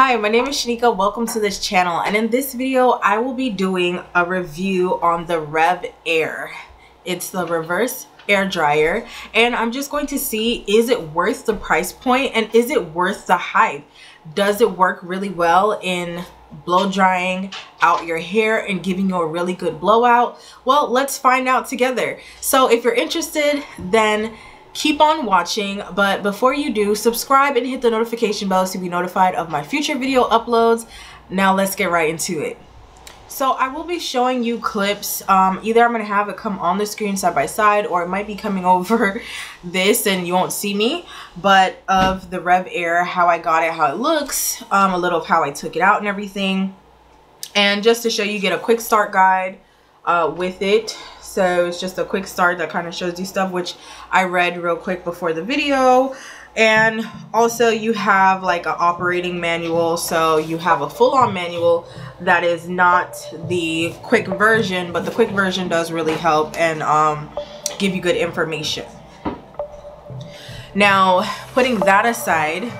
Hi, my name is Shanika. Welcome to this channel, and in this video I will be doing a review on the RevAir. It's the reverse air dryer, and I'm just going to see, is it worth the price point and is it worth the hype? Does it work really well in blow drying out your hair and giving you a really good blowout? Well, let's find out together. So if you're interested, then keep on watching, but before you do, subscribe and hit the notification bell to be notified of my future video uploads. Now let's get right into it. So I will be showing you clips. Either I'm going to have it come on the screen side by side, or it might be coming over this and you won't see me, but of the RevAir, how I got it, how it looks, a little of how I took it out and everything, and just to show you, get a quick start guide with it. So it's just a quick start that kind of shows you stuff, which I read real quick before the video. And also you have like an operating manual. So you have a full-on manual that is not the quick version, but the quick version does really help and give you good information. Now, putting that aside,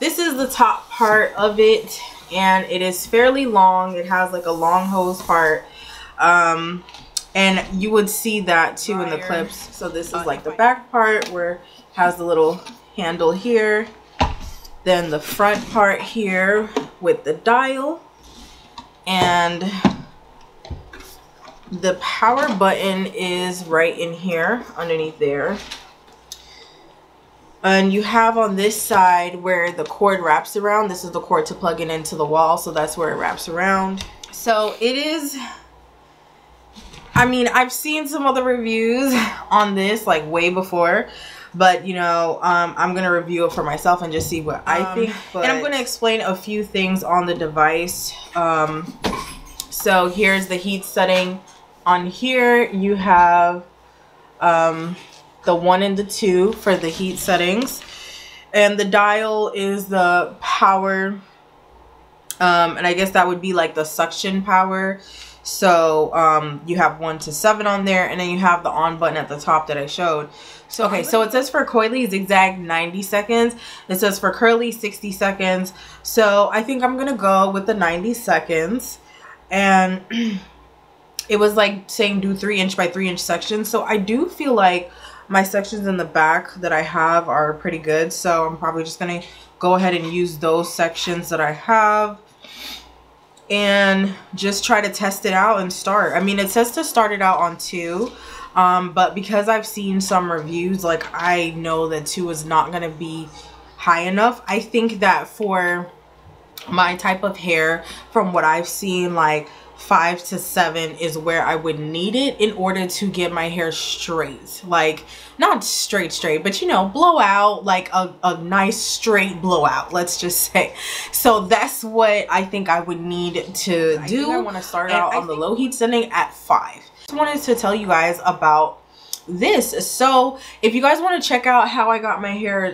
this is the top part of it, and it is fairly long. It has like a long hose part, and you would see that too in the clips. So this is like the back part where it has the little handle here, then the front part here with the dial, and the power button is right in here underneath there. And you have on this side where the cord wraps around. This is the cord to plug it into the wall, so that's where it wraps around. So it is, I mean, I've seen some other reviews on this like way before, but you know, I'm gonna review it for myself and just see what I think. And I'm gonna explain a few things on the device. So here's the heat setting. On here you have the 1 and the 2 for the heat settings, and the dial is the power, and I guess that would be like the suction power. So you have 1 to 7 on there, and then you have the on button at the top that I showed. So okay, so it says for coily zigzag 90 seconds, it says for curly 60 seconds. So I think I'm gonna go with the 90 seconds, and it was like saying do 3" by 3" sections. So I do feel like my sections in the back that I have are pretty good, so I'm probably just gonna go ahead and use those sections that I have and just try to test it out and start. I mean, it says to start it out on 2, but because I've seen some reviews, like I know that 2 is not gonna be high enough. I think that for my type of hair, from what I've seen, like 5 to 7 is where I would need it in order to get my hair straight. Like not straight, but you know, blow out, like a nice straight blowout, let's just say. So that's what I think I would need to do. I want to start out on the low heat setting at 5. Just wanted to tell you guys about this. So if you guys want to check out how I got my hair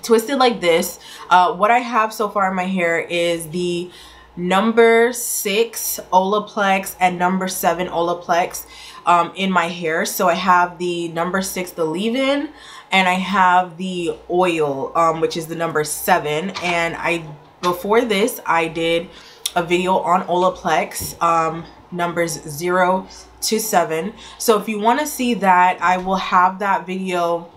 twisted like this, what I have so far in my hair is the number 6 Olaplex and number 7 Olaplex in my hair. So I have the number 6, the leave-in, and I have the oil, which is the number 7. And before this I did a video on Olaplex, numbers 0 to 7. So if you want to see that, I will have that video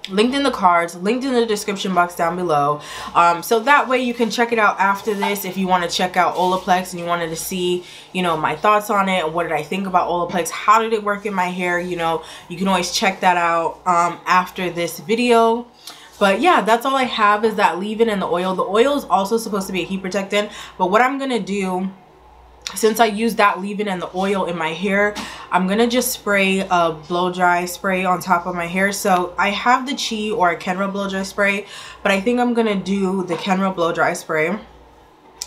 linked in the cards, linked in the description box down below, so that way you can check it out after this if you want to check out Olaplex and you wanted to see, you know, my thoughts on it. What did I think about Olaplex? How did it work in my hair? You know, you can always check that out after this video. But yeah, that's all I have is that leave-in and the oil. The oil is also supposed to be a heat protectant, but what I'm gonna do, since I use that leave-in and the oil in my hair, I'm gonna just spray a blow dry spray on top of my hair. So I have the Chi or a Kenra blow dry spray, but I think I'm gonna do the Kenra blow dry spray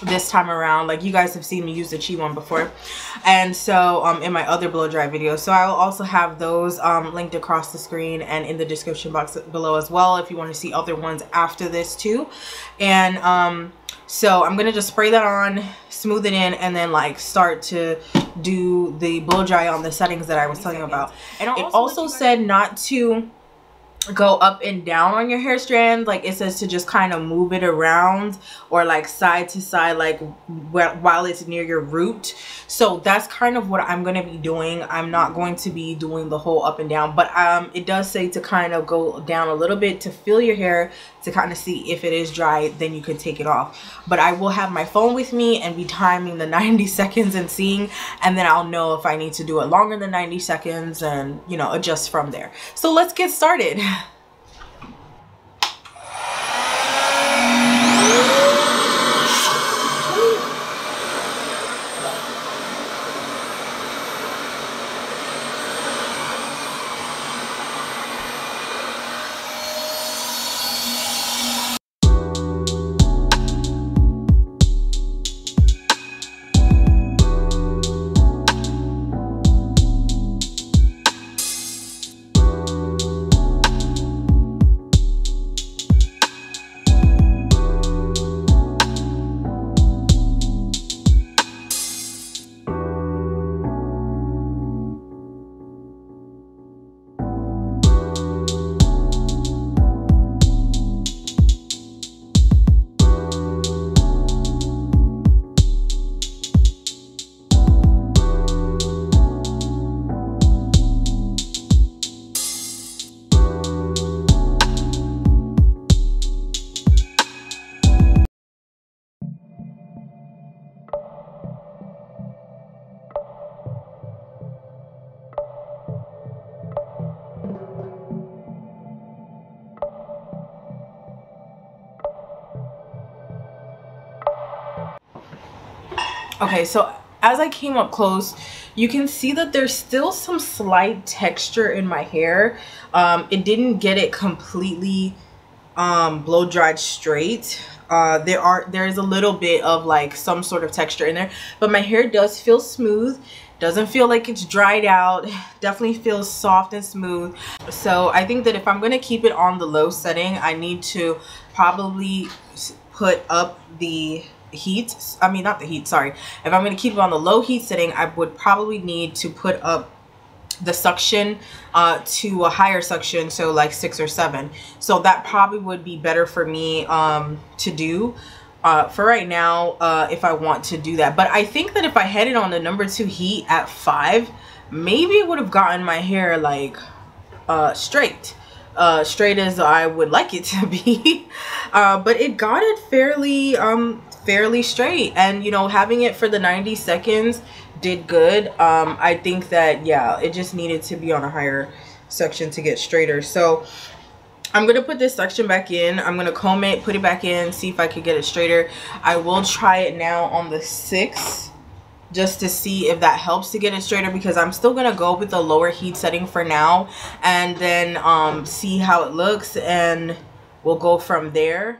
this time around. Like, you guys have seen me use the Chi one before, and so in my other blow dry videos. So I'll also have those linked across the screen and in the description box below as well if you want to see other ones after this too. And so I'm gonna just spray that on, smooth it in, and then like start to do the blow dry on the settings that I was telling you about. And it also said not to go up and down on your hair strand. Like, it says to just kind of move it around or like side to side, like while it's near your root. So that's kind of what I'm going to be doing. I'm not going to be doing the whole up and down, but it does say to kind of go down a little bit to feel your hair, to kind of see if it is dry, then you can take it off. But I will have my phone with me and be timing the 90 seconds and seeing, and then I'll know if I need to do it longer than 90 seconds and, you know, adjust from there. So let's get started. Okay, so as I came up close, you can see that there's still some slight texture in my hair. It didn't get it completely blow dried straight. There's a little bit of like some sort of texture in there, but my hair does feel smooth. Doesn't feel like it's dried out. Definitely feels soft and smooth. So I think that if I'm gonna keep it on the low setting, I need to probably put up the heat. I mean, not the heat, sorry. If I'm going to keep it on the low heat setting, I would probably need to put up the suction to a higher suction, so like 6 or 7. So that probably would be better for me to do for right now if I want to do that. But I think that if I had it on the number 2 heat at 5, maybe it would have gotten my hair like straight as I would like it to be. But it got it fairly straight, and you know, having it for the 90 seconds did good. I think that, yeah, it just needed to be on a higher section to get straighter. So I'm gonna put this section back in. I'm gonna comb it, put it back in, see if I could get it straighter. I will try it now on the 6 just to see if that helps to get it straighter, because I'm still gonna go with the lower heat setting for now and then see how it looks, and we'll go from there.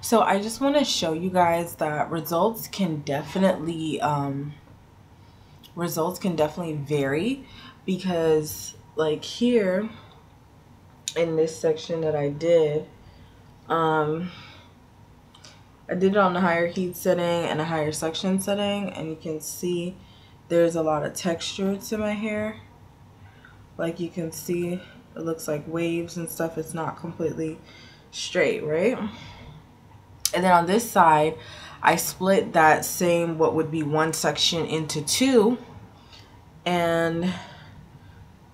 So I just want to show you guys that results can definitely vary, because like here in this section that I did it on the higher heat setting and a higher suction setting, and you can see there's a lot of texture to my hair. Like you can see, it looks like waves and stuff. It's not completely straight, right? And then on this side, I split that same, what would be one section, into two. And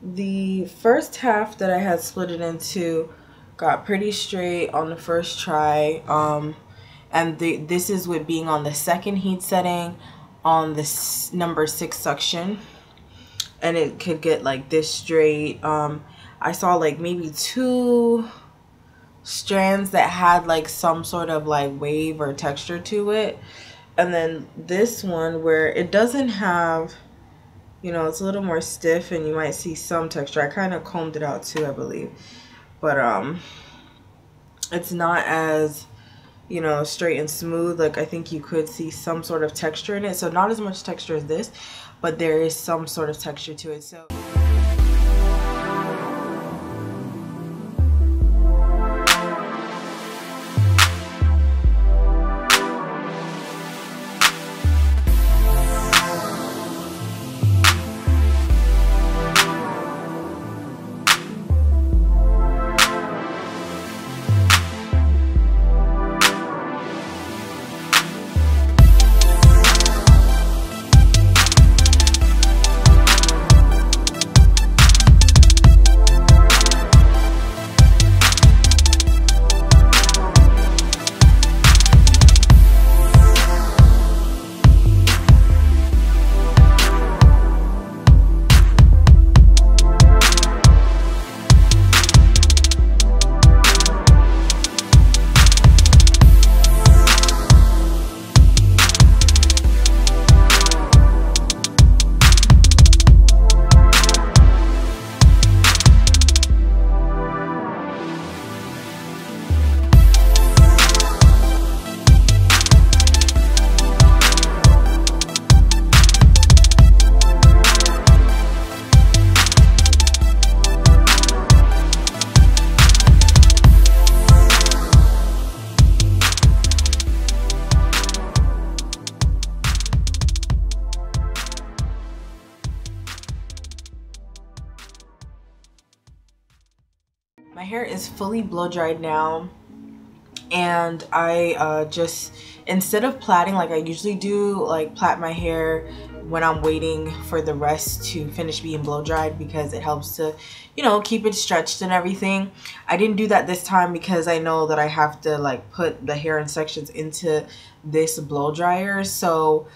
the first half that I had split it into got pretty straight on the first try. And this is with being on the second heat setting on this number 6 suction. And it could get like this straight. I saw like maybe 2 strands that had like some sort of like wave or texture to it, and then this one where it doesn't have, you know, it's a little more stiff and you might see some texture. I kind of combed it out too, I believe, but it's not as, you know, straight and smooth. Like I think you could see some sort of texture in it, so not as much texture as this, but there is some sort of texture to it. So my hair is fully blow dried now, and I just, instead of plaiting like I usually do, like plait my hair when I'm waiting for the rest to finish being blow dried, because it helps to, you know, keep it stretched and everything. I didn't do that this time because I know that I have to like put the hair in sections into this blow dryer. So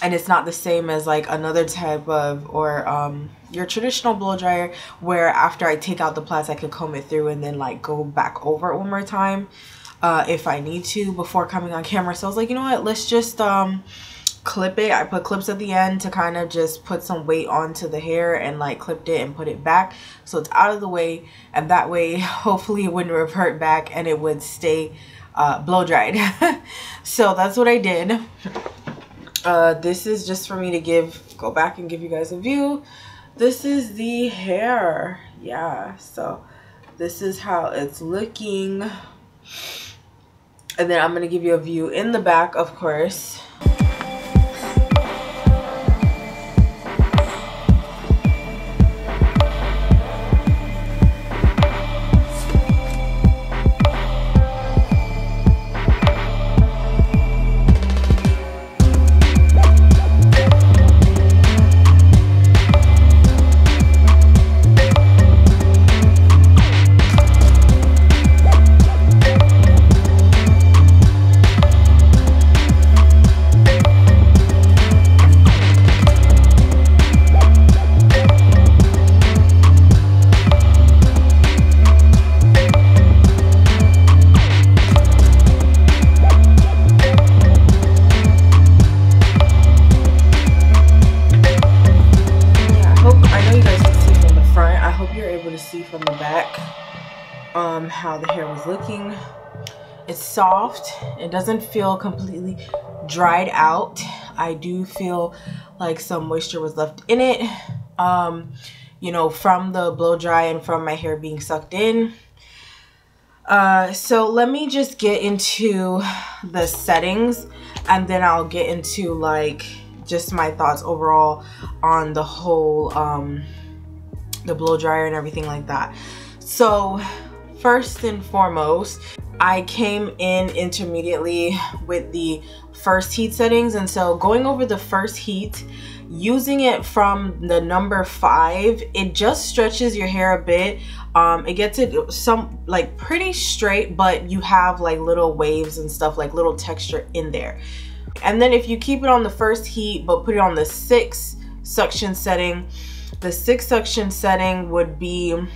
and it's not the same as like another type of, or your traditional blow dryer, where after I take out the plaits I could comb it through and then like go back over it one more time if I need to before coming on camera. So I was like, you know what, let's just clip it. I put clips at the end to kind of just put some weight onto the hair, and like clipped it and put it back so it's out of the way, and that way hopefully it wouldn't revert back and it would stay blow dried. So that's what I did. This is just for me to go back and give you guys a view. This is the hair. Yeah, so this is how it's looking, and then I'm gonna give you a view in the back, of course. From the back how the hair was looking. It's soft. It doesn't feel completely dried out. I do feel like some moisture was left in it, you know, from the blow dry and from my hair being sucked in. So let me just get into the settings, and then I'll get into like just my thoughts overall on the whole the blow dryer and everything like that. So first and foremost, I came in intermediately with the first heat settings, and so going over the first heat, using it from the number 5, it just stretches your hair a bit. It gets it some like pretty straight, but you have like little waves and stuff, like little texture in there. And then if you keep it on the first heat but put it on the 6 suction setting, the 6 suction setting would be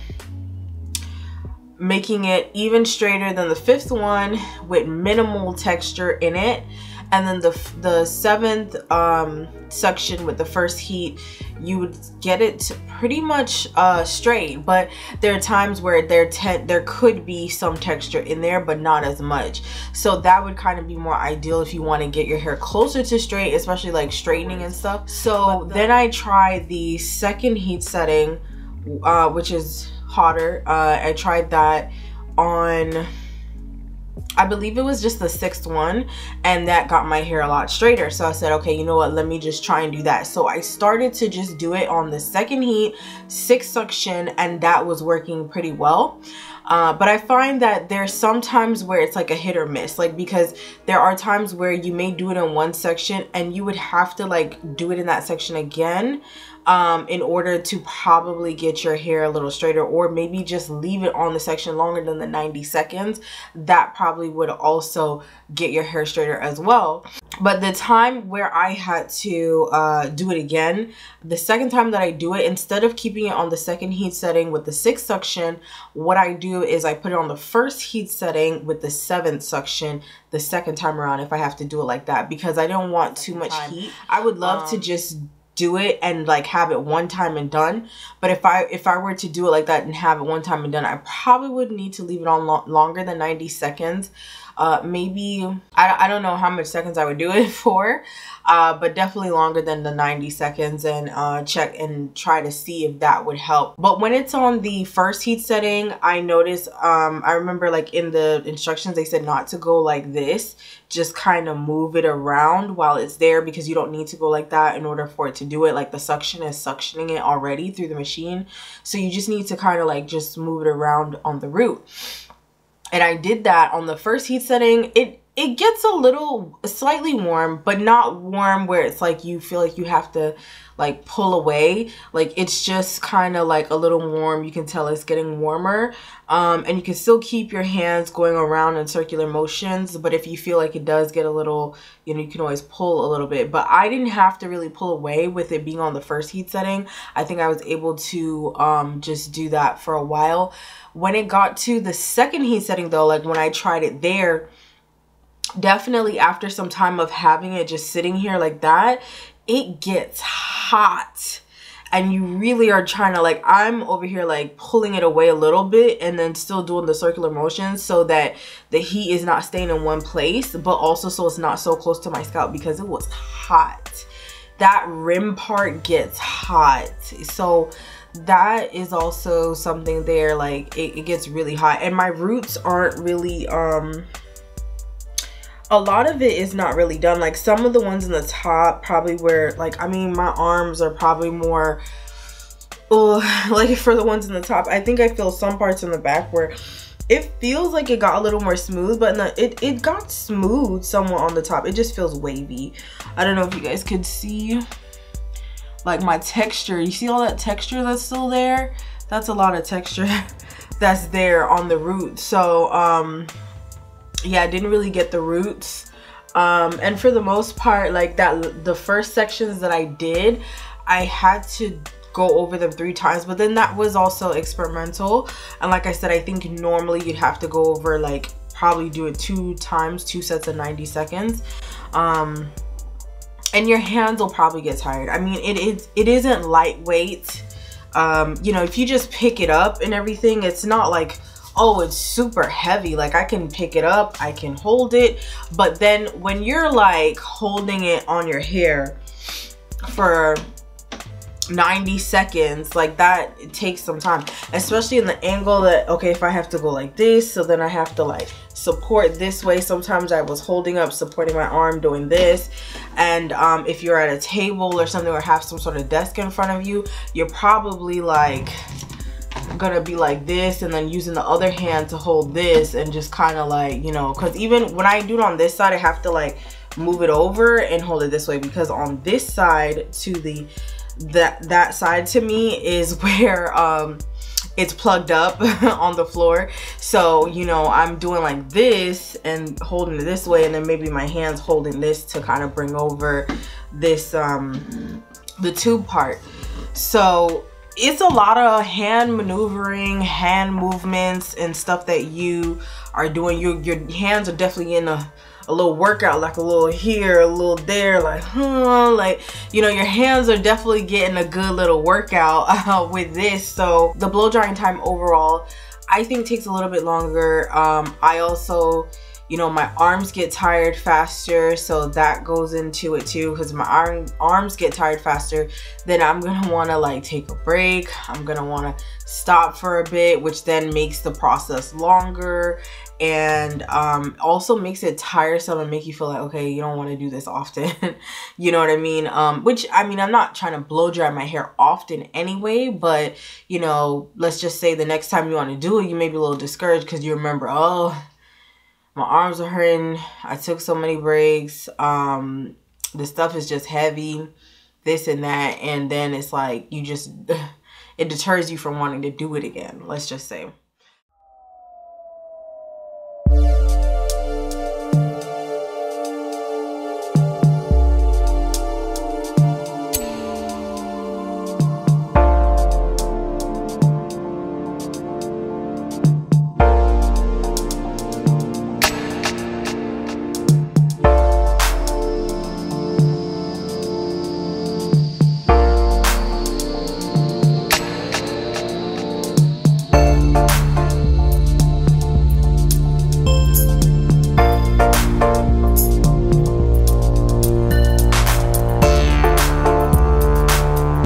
making it even straighter than the 5th one with minimal texture in it. And then the 7th suction with the first heat, you would get it pretty much straight, but there are times where there could be some texture in there, but not as much. So that would kind of be more ideal if you want to get your hair closer to straight, especially like straightening and stuff. So then I tried the 2nd heat setting, which is hotter. I tried that on, I believe it was just the 6th one, and that got my hair a lot straighter. So I said, okay, you know what, let me just try and do that. So I started to just do it on the 2nd heat, 6 suction, and that was working pretty well. But I find that there's some times where it's like a hit or miss, like because there are times where you may do it in one section and you would have to like do it in that section again in order to probably get your hair a little straighter, or maybe just leave it on the section longer than the 90 seconds. That probably would also get your hair straighter as well. But the time where I had to do it again, the 2nd time that I do it, instead of keeping it on the 2nd heat setting with the 6th suction, what I do is I put it on the 1st heat setting with the 7th suction the 2nd time around, if I have to do it like that, because I don't want too much heat. I would love to just do it and like have it one time and done, but if I were to do it like that and have it one time and done, I probably would need to leave it on longer than 90 seconds. Maybe I don't know how much seconds I would do it for, but definitely longer than the 90 seconds, and check and try to see if that would help. But when it's on the 1st heat setting, I noticed I remember like in the instructions they said not to go like this, just kind of move it around while it's there, because you don't need to go like that in order for it to do it. Like the suction is suctioning it already through the machine, so you just need to kind of like just move it around on the root. And I did that on the 1st heat setting. It gets a little slightly warm, but not warm where it's like you feel like you have to like pull away. Like it's just kind of like a little warm. You can tell it's getting warmer. And you can still keep your hands going around in circular motions, but if you feel like it does get a little, you know, you can always pull a little bit. But I didn't have to really pull away with it being on the 1st heat setting. I think I was able to just do that for a while. When it got to the 2nd heat setting though, like when I tried it there, definitely after some time of having it just sitting here like that, it gets hot. And you really are trying to, like, I'm over here like pulling it away a little bit and then still doing the circular motions so that the heat is not staying in one place, but also so it's not so close to my scalp, because it was hot. That rim part gets hot. So that is also something there, like it gets really hot. And my roots aren't really a lot of it is not really done. Like some of the ones in the top probably where, like, I mean, my arms are probably more, like for the ones in the top, I think I feel some parts in the back where it feels like it got a little more smooth, but it got smooth somewhat on the top. It just feels wavy. I don't know if you guys could see like my texture. You see all that texture that's still there? That's a lot of texture that's there on the root. So yeah, I didn't really get the roots, and for the most part, like that, the first sections that I did, I had to go over them 3 times, but then that was also experimental. And like I said, I think normally you'd have to go over, like, probably do it 2 times, 2 sets of 90 seconds, and your hands will probably get tired. I mean, it isn't lightweight. You know, if you just pick it up and everything, it's not like, oh, it's super heavy. Like I can pick it up, I can hold it. But then when you're like holding it on your hair for 90 seconds, like that, it takes some time, especially in the angle that, okay, if I have to go like this, so then I have to like support this way. Sometimes I was holding up, supporting my arm, doing this. And if you're at a table or something, or have some sort of desk in front of you, you're probably like gonna be like this, and then using the other hand to hold this, and just kind of like, you know, because even when I do it on this side, I have to like move it over and hold it this way, because on this side to the that side to me is where it's plugged up on the floor. So, you know, I'm doing like this and holding it this way, and then maybe my hands holding this to kind of bring over this the tube part. So it's a lot of hand maneuvering, hand movements and stuff that you are doing. Your hands are definitely in a little workout, like a little here, a little there, like like, you know, your hands are definitely getting a good little workout with this. So the blow drying time overall, I think, takes a little bit longer. I also, you know, my arms get tired faster, so that goes into it too, because my arms get tired faster. Then I'm gonna want to like take a break, I'm gonna want to stop for a bit, which then makes the process longer, and also makes it tiresome and make you feel like, okay, you don't want to do this often. You know what I mean? Which, I mean, I'm not trying to blow dry my hair often anyway, but you know, let's just say the next time you want to do it, you may be a little discouraged because you remember, oh, my arms are hurting, I took so many breaks, the stuff is just heavy, this and that, and then it's like you just it deters you from wanting to do it again, let's just say.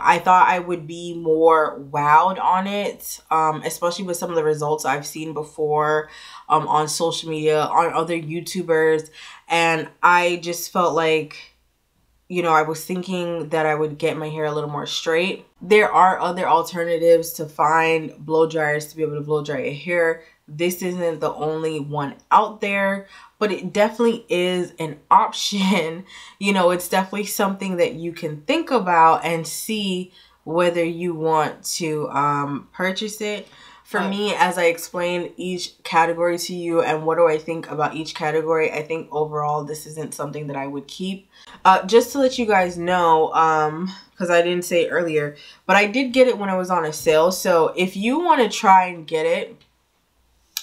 I thought I would be more wowed on it, especially with some of the results I've seen before on social media, on other YouTubers. And I just felt like, you know, I was thinking that I would get my hair a little more straight. There are other alternatives to find blow dryers to be able to blow dry your hair. This isn't the only one out there, but it definitely is an option. You know, it's definitely something that you can think about and see whether you want to purchase it. For me, as I explained each category to you and what do I think about each category, I think overall this isn't something that I would keep. Just to let you guys know, because I didn't say it earlier, but I did get it when it was on a sale. So if you want to try and get it,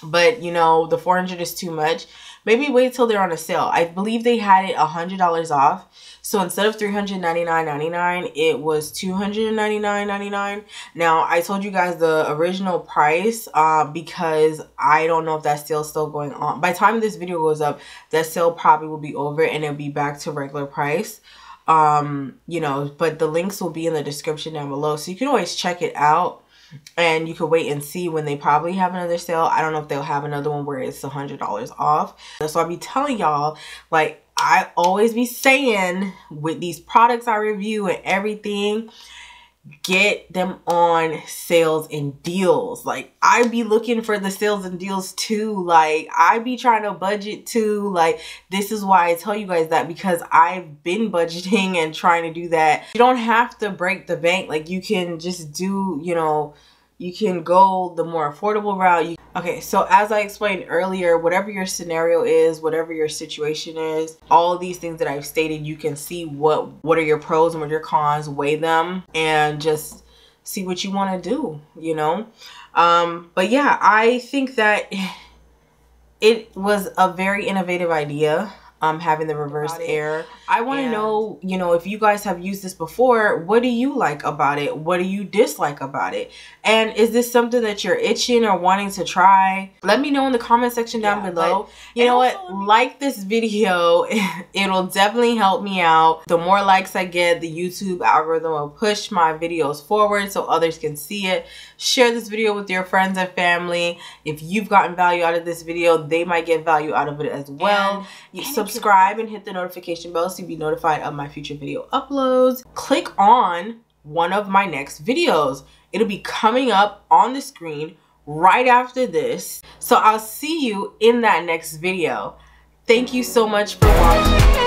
but you know, the $400 is too much, maybe wait till they're on a sale. I believe they had it $100 off. So instead of $399.99, it was $299.99. Now, I told you guys the original price because I don't know if that sale's still going on. By the time this video goes up, that sale probably will be over and it'll be back to regular price. You know, but the links will be in the description down below, so you can always check it out. And you could wait and see when they probably have another sale. I don't know if they'll have another one where it's $100 off. So I'll be telling y'all, like I always be saying with these products I review and everything, get them on sales and deals. Like I be looking for the sales and deals too. Like I be trying to budget too. Like this is why I tell you guys that, because I've been budgeting and trying to do that. You don't have to break the bank. Like you can just do, you know, you can go the more affordable route. Okay, so as I explained earlier, whatever your scenario is, whatever your situation is, all of these things that I've stated, you can see what are your pros and what are your cons, weigh them, and just see what you want to do, you know? But yeah, I think that it was a very innovative idea. having the reverse air. I want to know, you know, if you guys have used this before, what do you like about it? What do you dislike about it? And is this something that you're itching or wanting to try? Let me know in the comment section down below. You know what? Like this video. It'll definitely help me out. The more likes I get, the YouTube algorithm will push my videos forward so others can see it. Share this video with your friends and family. If you've gotten value out of this video, they might get value out of it as well. Subscribe and hit the notification bell so you'll be notified of my future video uploads. Click on one of my next videos. It'll be coming up on the screen right after this. So I'll see you in that next video. Thank you so much for watching.